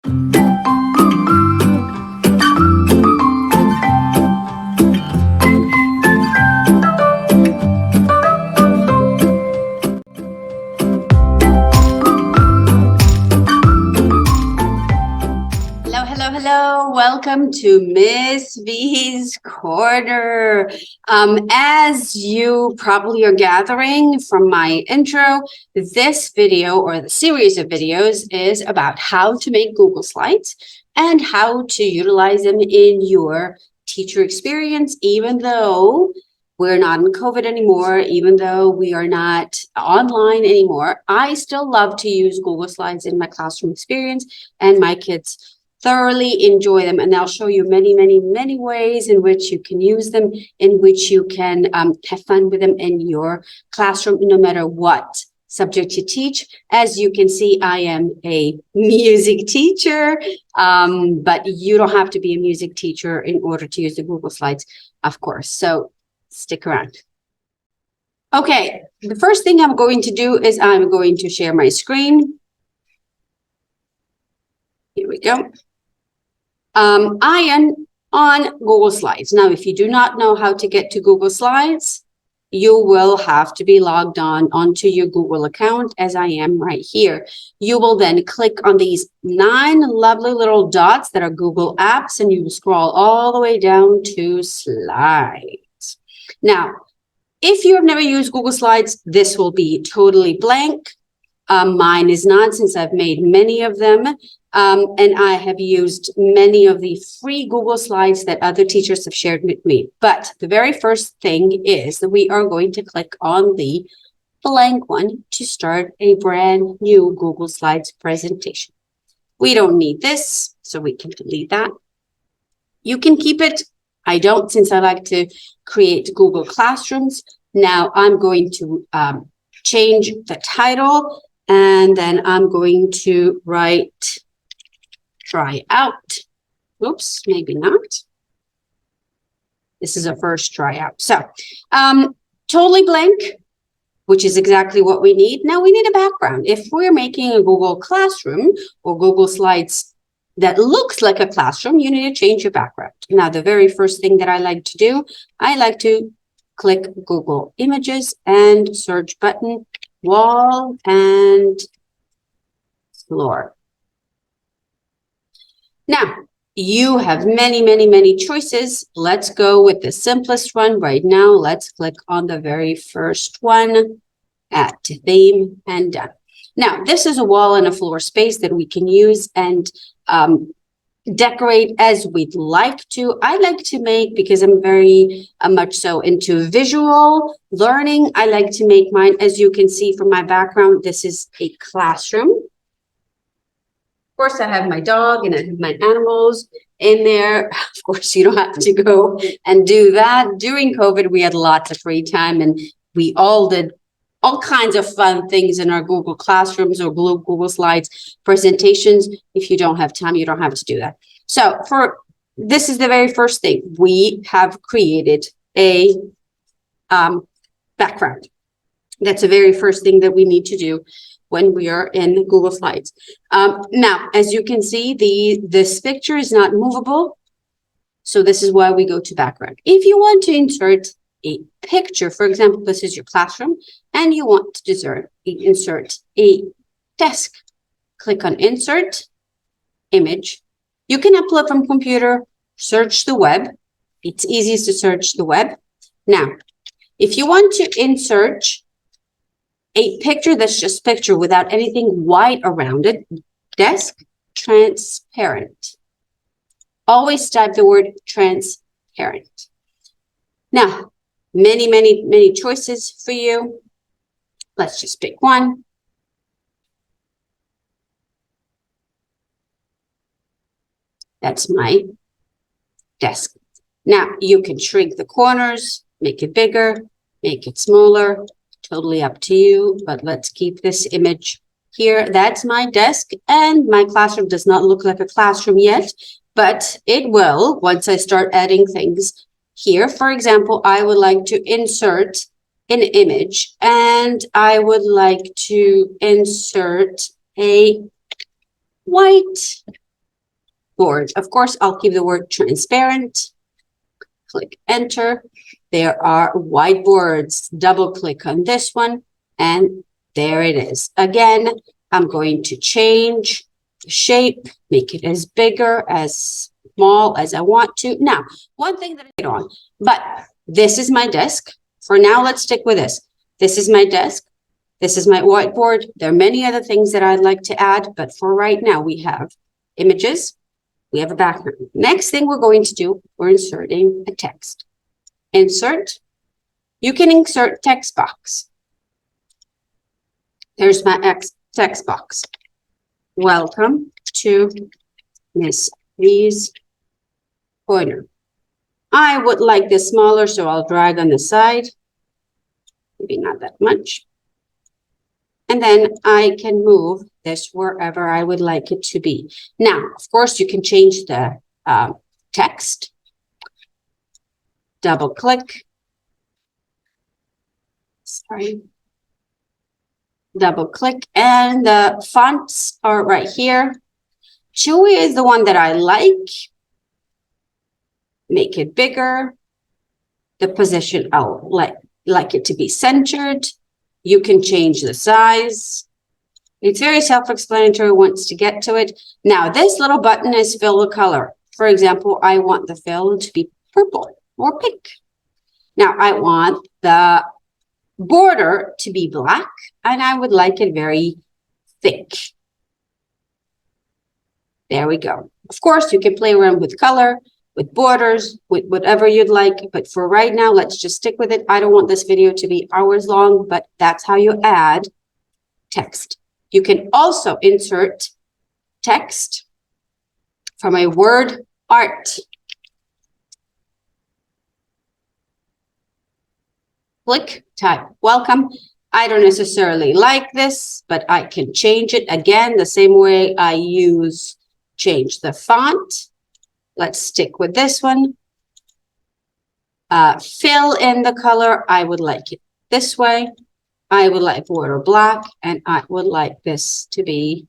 Hello. Welcome to Miss V's Corner. As you probably are gathering from my intro, this video or the series of videos is about how to make Google Slides and how to utilize them in your teacher experience, even though we're not in COVID anymore, even though we are not online anymore. I still love to use Google Slides in my classroom experience, and my kids thoroughly enjoy them, and I'll show you many ways in which you can use them, in which you can have fun with them in your classroom, no matter what subject you teach. As you can see, I am a music teacher, but you don't have to be a music teacher in order to use the Google Slides, of course, so stick around. Okay, the first thing I'm going to do is I'm going to share my screen. Here we go. I am on Google Slides. Now, if you do not know how to get to Google Slides, you will have to be logged onto your Google account, as I am right here. You will then click on these 9 lovely little dots that are Google Apps, and you will scroll all the way down to Slides. Now, if you have never used Google Slides, this will be totally blank. Mine is not, since I've made many of them. And I have used many of the free Google Slides that other teachers have shared with me. But the very first thing is that we are going to click on the blank one to start a brand new Google Slides presentation. We don't need this, so we can delete that. You can keep it. I don't, since I like to create Google Classrooms. Now I'm going to change the title, and then I'm going to write tryout. Oops, maybe not. This is a first tryout. So totally blank, which is exactly what we need. Now we need a background. If we're making a Google Classroom or Google Slides that looks like a classroom, you need to change your background. Now, the very first thing that I like to do, I like to click Google Images and search button, wall and floor. Now, you have many choices. Let's go with the simplest one right now. Let's click on the very first one, add to theme, and done. Now, this is a wall and a floor space that we can use and decorate as we'd like to. I like to make, because I'm very much so into visual learning, I like to make mine, as you can see from my background, this is a classroom. Of course, I have my dog and I have my animals in there. Of course, you don't have to go and do that. During COVID, we had lots of free time, and we all did all kinds of fun things in our Google Classrooms or Google Slides presentations. If you don't have time, you don't have to do that. So this is the very first thing. We have created a background. That's the very first thing that we need to do when we are in Google Slides. Now, as you can see, this picture is not movable. So this is why we go to background. If you want to insert a picture, for example, this is your classroom, and you want to insert a desk, click on Insert, Image. You can upload from computer, search the web. It's easiest to search the web. Now, if you want to insert a picture that's just picture without anything white around it, desk, transparent. Always type the word transparent. Now, many choices for you. Let's just pick one. That's my desk. Now, you can shrink the corners, make it bigger, make it smaller. Totally up to you, but let's keep this image here. That's my desk, and my classroom does not look like a classroom yet, but it will once I start adding things here. For example, I would like to insert an image, and I would like to insert a white board. Of course, I'll keep the word transparent. Click enter. There are whiteboards. Double click on this one and there it is. Again, I'm going to change the shape, make it as bigger, as small as I want to. Now, one thing that I get on, but this is my desk. For now, let's stick with this. This is my desk. This is my whiteboard. There are many other things that I'd like to add, but for right now, we have images. We have a background. Next thing we're going to do, we're inserting a text. Insert. You can insert text box. There's my text box. Welcome to Miss V's Corner. I would like this smaller, so I'll drag on the side. Maybe not that much. And then I can move this wherever I would like it to be. Now, of course, you can change the text. Double click. Sorry. Double click, and the fonts are right here. Chewy is the one that I like. Make it bigger. The position, I'll like it to be centered. You can change the size. It's very self-explanatory once to get to it. Now, this little button is fill the color. For example, I want the fill to be purple or pink. Now, I want the border to be black, and I would like it very thick. There we go. Of course, you can play around with color, with borders, with whatever you'd like. But for right now, let's just stick with it. I don't want this video to be hours long, but that's how you add text. You can also insert text from a word art. Click, type, welcome. I don't necessarily like this, but I can change it again the same way I change the font. Let's stick with this one. Fill in the color. I would like it this way. I would like border black, and I would like this to be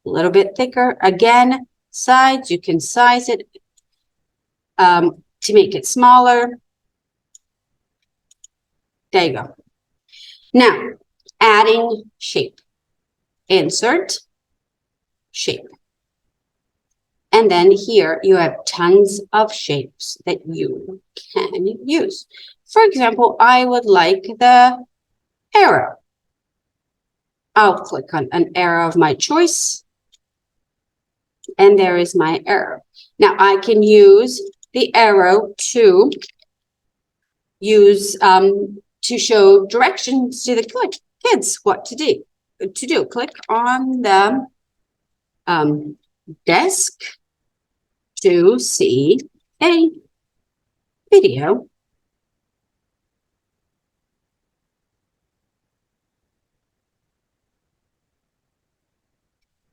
a little bit thicker. Again, sides, you can size it to make it smaller. There you go. Now, adding shape. Insert, shape. And then here you have tons of shapes that you can use. For example, I would like the arrow. I'll click on an arrow of my choice. And there is my arrow. Now I can use the arrow to show directions to the kids what to do. Click on the desk to see a video.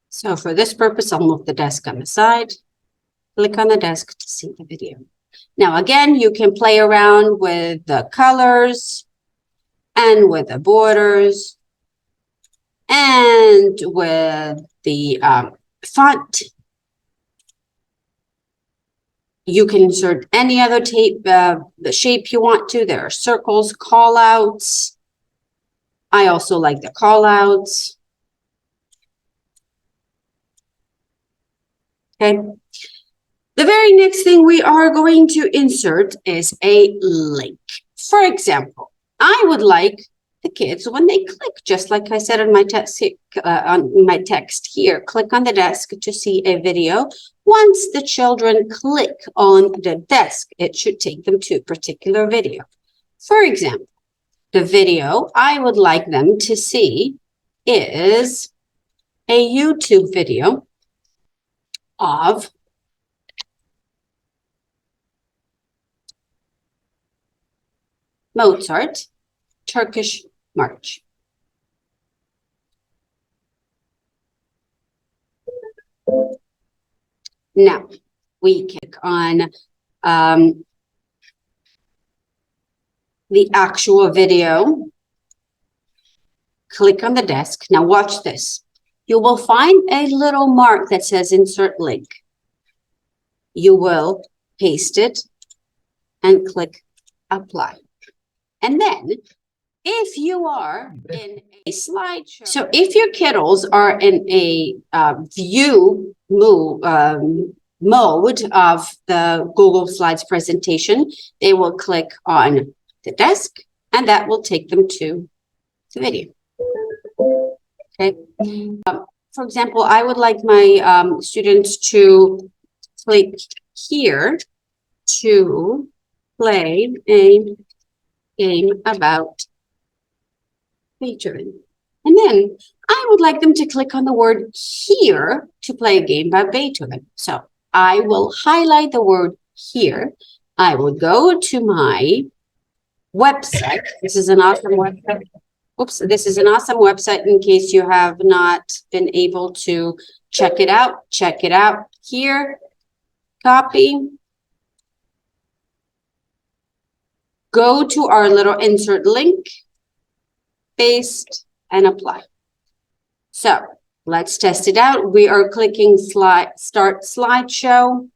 So for this purpose, I'll move the desk on the side. Click on the desk to see the video. Now, again, you can play around with the colors and with the borders and with the font. You can insert any other the shape you want to. There are circles, call outs. I also like the call outs. Okay. The very next thing we are going to insert is a link. For example, I would like the kids, when they click, just like I said on my text here, click on the desk to see a video. Once the children click on the desk, it should take them to a particular video. For example, the video I would like them to see is a YouTube video of Mozart, Turkish March. Now, we click on the actual video. Click on the desk. Now, watch this. You will find a little mark that says insert link. you will paste it and click apply. And then if you are in a slideshow, so if your kiddos are in a view mode of the Google Slides presentation, they will click on the desk and that will take them to the video. Okay. For example, I would like my students to click here to play a game about Beethoven. And then I would like them to click on the word here to play a game about Beethoven. So I will highlight the word here. I will go to my website. This is an awesome website. Oops, this is an awesome website in case you have not been able to check it out. Check it out here. Copy. Go to our little insert link. Paste and apply. So let's test it out. We are clicking start slideshow.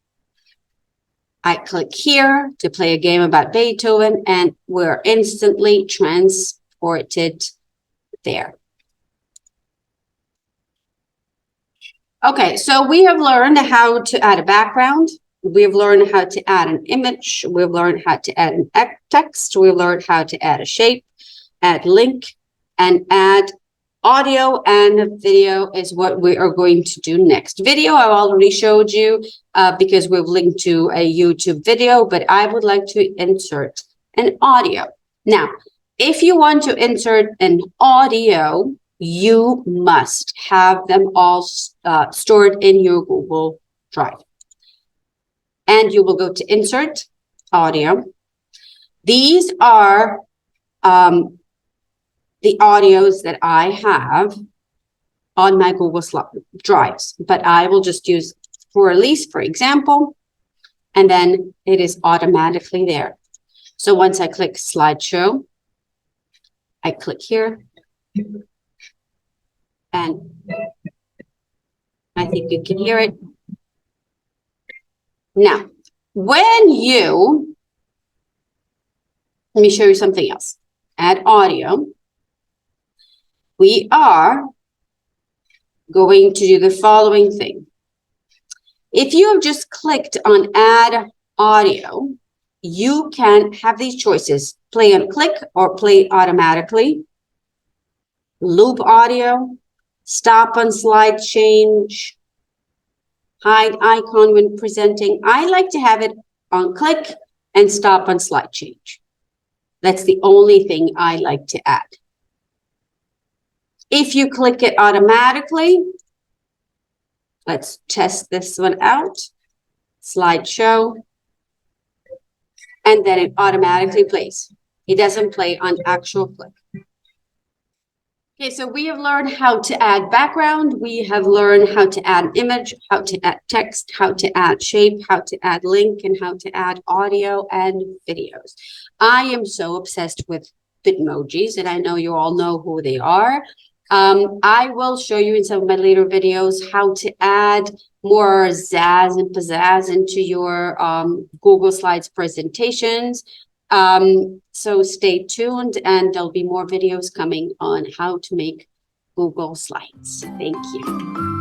I click here to play a game about Beethoven and we're instantly transported there. Okay, so we have learned how to add a background. We've learned how to add an image. We've learned how to add an text. We've learned how to add a shape, add link, and add audio, and video is what we are going to do next. Video I already showed you because we've linked to a YouTube video, but I would like to insert an audio. Now, if you want to insert an audio, you must have them all stored in your Google Drive. And you will go to insert audio. These are the audios that I have on my Google Drives, but I will just use for Elise, for example, and then it is automatically there. So once I click slideshow, I click here, and I think you can hear it. Now, when you, let me show you something else. Add audio. We are going to do the following thing. If you have just clicked on add audio, you can have these choices: play on click or play automatically, loop audio, stop on slide change, hide icon when presenting. I like to have it on click and stop on slide change. That's the only thing I like to add. If you click it automatically, let's test this one out. Slideshow. And then it automatically plays. It doesn't play on actual click. Okay, so we have learned how to add background. We have learned how to add image, how to add text, how to add shape, how to add link, and how to add audio and videos. I am so obsessed with Bitmojis, and I know you all know who they are. I will show you in some of my later videos how to add more zazz and pizzazz into your Google Slides presentations. So stay tuned, and there'll be more videos coming on how to make Google Slides. Thank you.